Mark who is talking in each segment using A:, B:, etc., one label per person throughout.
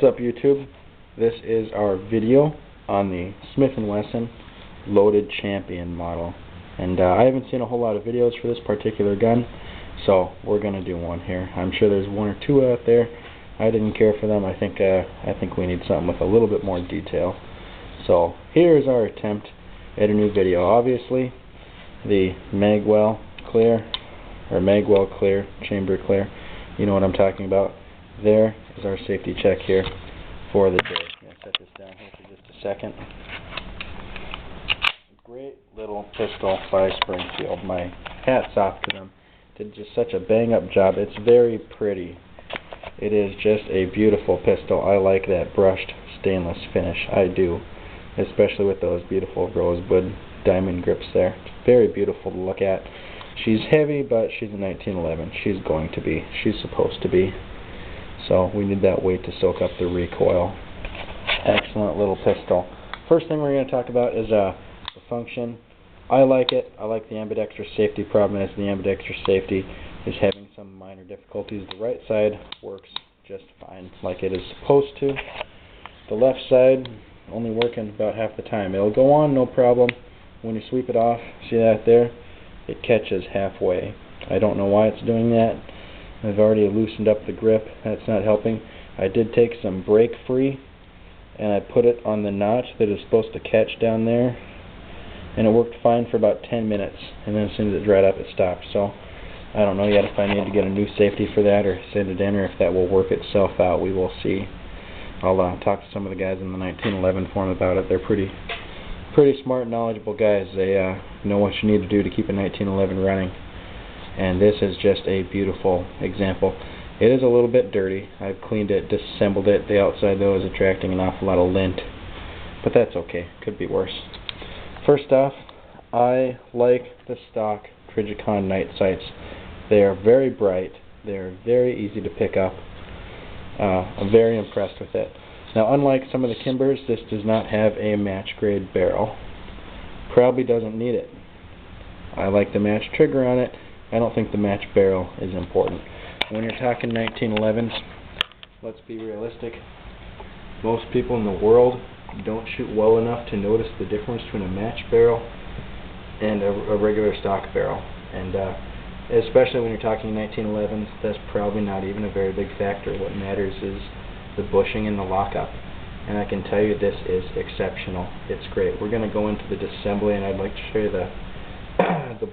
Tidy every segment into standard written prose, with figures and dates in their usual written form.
A: What's up, YouTube? This is our video on the Smith & Wesson Loaded Champion model. And I haven't seen a whole lot of videos for this particular gun, so we're going to do one here. I'm sure there's one or two out there. I didn't care for them. I think we need something with a little bit more detail. So here's our attempt at a new video. Obviously, the Magwell clear, chamber clear, you know what I'm talking about. There is our safety check here for the day. I'm going to set this down here for just a second. Great little pistol by Springfield. My hat's off to them. Did just such a bang up job. It's very pretty. It is just a beautiful pistol. I like that brushed stainless finish. I do. Especially with those beautiful rosewood diamond grips there. It's very beautiful to look at. She's heavy, but she's a 1911. She's going to be. She's supposed to be. So we need that weight to soak up the recoil. Excellent little pistol. First thing we're going to talk about is the function. I like it. I like the ambidextrous safety. Problem is the ambidextrous safety is having some minor difficulties. The right side works just fine, like it is supposed to. The left side only working about half the time. It'll go on no problem. When you sweep it off, see that there? It catches halfway. I don't know why it's doing that. I've already loosened up the grip. That's not helping. I did take some break free and I put it on the notch that is supposed to catch down there, and it worked fine for about 10 minutes, and then as soon as it dried up it stopped. So I don't know yet if I need to get a new safety for that or send it in, or if that will work itself out. We will see. I'll talk to some of the guys in the 1911 forum about it. They're pretty smart, knowledgeable guys. They know what you need to do to keep a 1911 running. And this is just a beautiful example. It is a little bit dirty. I've cleaned it, disassembled it. The outside, though, is attracting an awful lot of lint. But that's okay. Could be worse. First off, I like the stock Trijicon night sights. They are very bright. They are very easy to pick up. I'm very impressed with it. Now, unlike some of the Kimbers, this does not have a match grade barrel. Probably doesn't need it. I like the match trigger on it. I don't think the match barrel is important. When you're talking 1911s, let's be realistic. Most people in the world don't shoot well enough to notice the difference between a match barrel and a regular stock barrel. And especially when you're talking 1911s, that's probably not even a very big factor. What matters is the bushing and the lockup. And I can tell you this is exceptional. It's great. We're going to go into the disassembly, and I'd like to show you the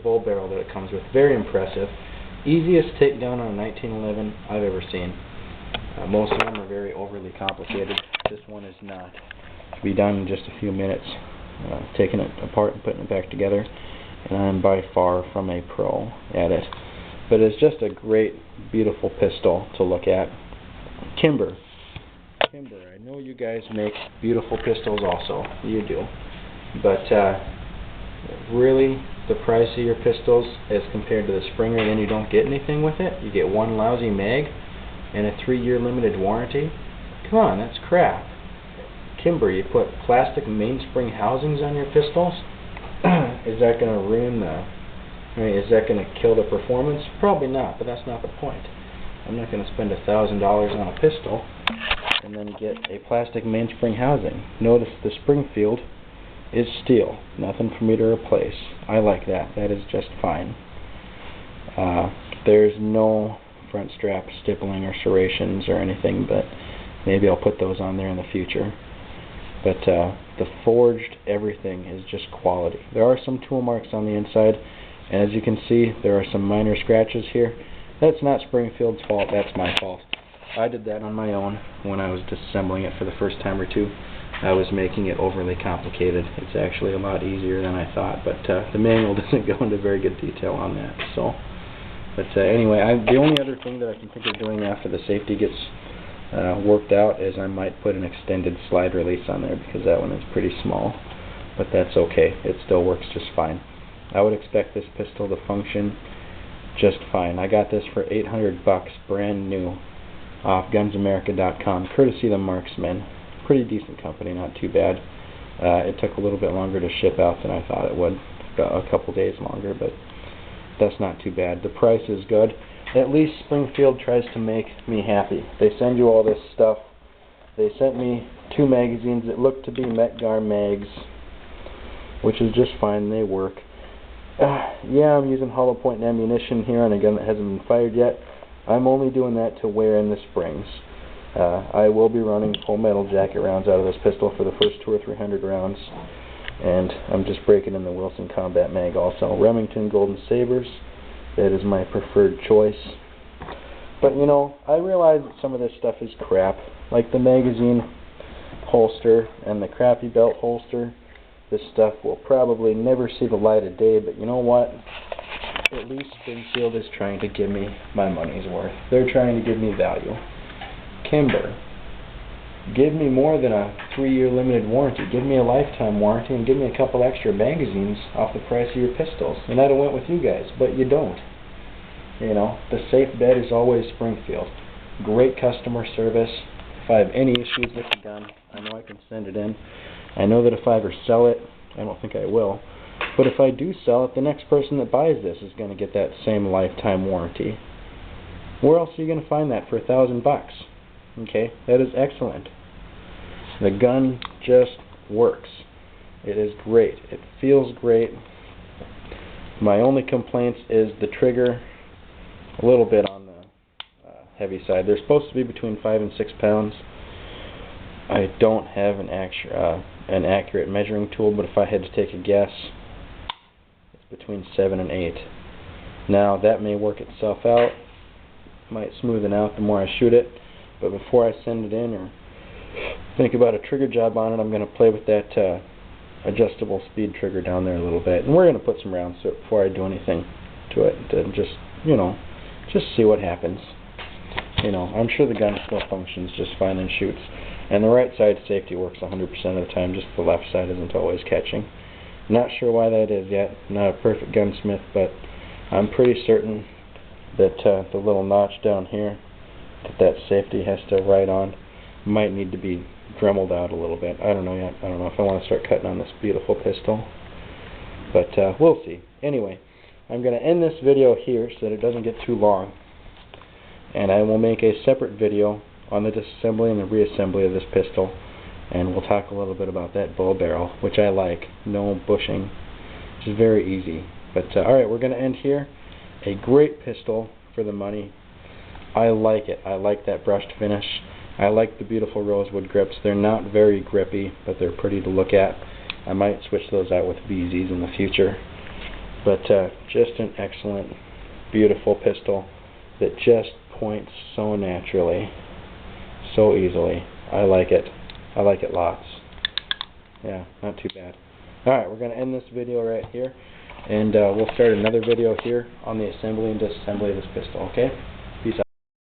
A: bull barrel that it comes with. Very impressive. Easiest takedown on a 1911 I've ever seen. Most of them are very overly complicated. This one is not. To be done in just a few minutes, taking it apart and putting it back together. And I'm by far from a pro at it. But it's just a great, beautiful pistol to look at. Kimber, I know you guys make beautiful pistols also. You do. But really, the price of your pistols as compared to the Springer, then you don't get anything with it. You get one lousy mag and a 3-year limited warranty. Come on, that's crap. Kimber, you put plastic mainspring housings on your pistols? Is that going to ruin is that going to kill the performance? Probably not, but that's not the point. I'm not going to spend $1,000 on a pistol and then get a plastic mainspring housing. Notice the Springfield is steel. Nothing for me to replace. I like that. That is just fine. There's no front strap stippling or serrations or anything, but maybe I'll put those on there in the future. But the forged everything is just quality. There are some tool marks on the inside, and as you can see, there are some minor scratches here. That's not Springfield's fault. That's my fault. I did that on my own when I was disassembling it for the first time or two. I was making it overly complicated. It's actually a lot easier than I thought, but the manual doesn't go into very good detail on that. So, but anyway, the only other thing that I can think of doing after the safety gets worked out is I might put an extended slide release on there, because that one is pretty small. But that's okay. It still works just fine. I would expect this pistol to function just fine. I got this for $800 brand new off GunsAmerica.com, courtesy of the Marksman. Pretty decent company, not too bad. It took a little bit longer to ship out than I thought it would. About a couple days longer, but that's not too bad. The price is good. At least Springfield tries to make me happy. They send you all this stuff They sent me 2 magazines that look to be Metgar mags, which is just fine. They work. Yeah, I'm using hollow point ammunition here on a gun that hasn't been fired yet. I'm only doing that to wear in the springs. I will be running full metal jacket rounds out of this pistol for the first 200 or 300 rounds, and I'm just breaking in the Wilson Combat Mag also. Remington Golden Sabers, that is my preferred choice. But you know, I realize that some of this stuff is crap, like the magazine holster and the crappy belt holster. This stuff will probably never see the light of day, but you know what? At least Springfield is trying to give me my money's worth. They're trying to give me value. Kimber, give me more than a 3-year limited warranty. Give me a lifetime warranty and give me a couple extra magazines off the price of your pistols. And I'd have went with you guys, but you don't. You know, the safe bet is always Springfield. Great customer service. If I have any issues with the gun, I know I can send it in. I know that if I ever sell it, I don't think I will, but if I do sell it, the next person that buys this is going to get that same lifetime warranty. Where else are you going to find that for $1,000? Okay, that is excellent. The gun just works. It is great. It feels great. My only complaints is the trigger, a little bit on the heavy side. They're supposed to be between 5 and 6 pounds. I don't have an accurate measuring tool, but if I had to take a guess, it's between 7 and 8. Now, that may work itself out, might smoothen out the more I shoot it, but before I send it in or think about a trigger job on it, I'm going to play with that adjustable speed trigger down there a little bit, and we're going to put some rounds to it before I do anything to it, to just, you know, just see what happens. You know, I'm sure the gun still functions just fine and shoots. And the right side safety works 100% of the time, just the left side isn't always catching. Not sure why that is yet. Not a perfect gunsmith, but I'm pretty certain that the little notch down here that safety has to ride on might need to be dremeled out a little bit. I don't know yet. I don't know if I want to start cutting on this beautiful pistol. But we'll see. Anyway, I'm going to end this video here so that it doesn't get too long. And I will make a separate video on the disassembly and the reassembly of this pistol, and we'll talk a little bit about that bow barrel, which I like. No bushing, which is very easy. But alright, we're going to end here. A great pistol for the money. I like it. I like that brushed finish. I like the beautiful rosewood grips. They're not very grippy, but they're pretty to look at. I might switch those out with BZs in the future. But just an excellent, beautiful pistol that just points so naturally, so easily. I like it. I like it lots. Yeah, not too bad. Alright, we're going to end this video right here, and we'll start another video here on the assembly and disassembly of this pistol, okay?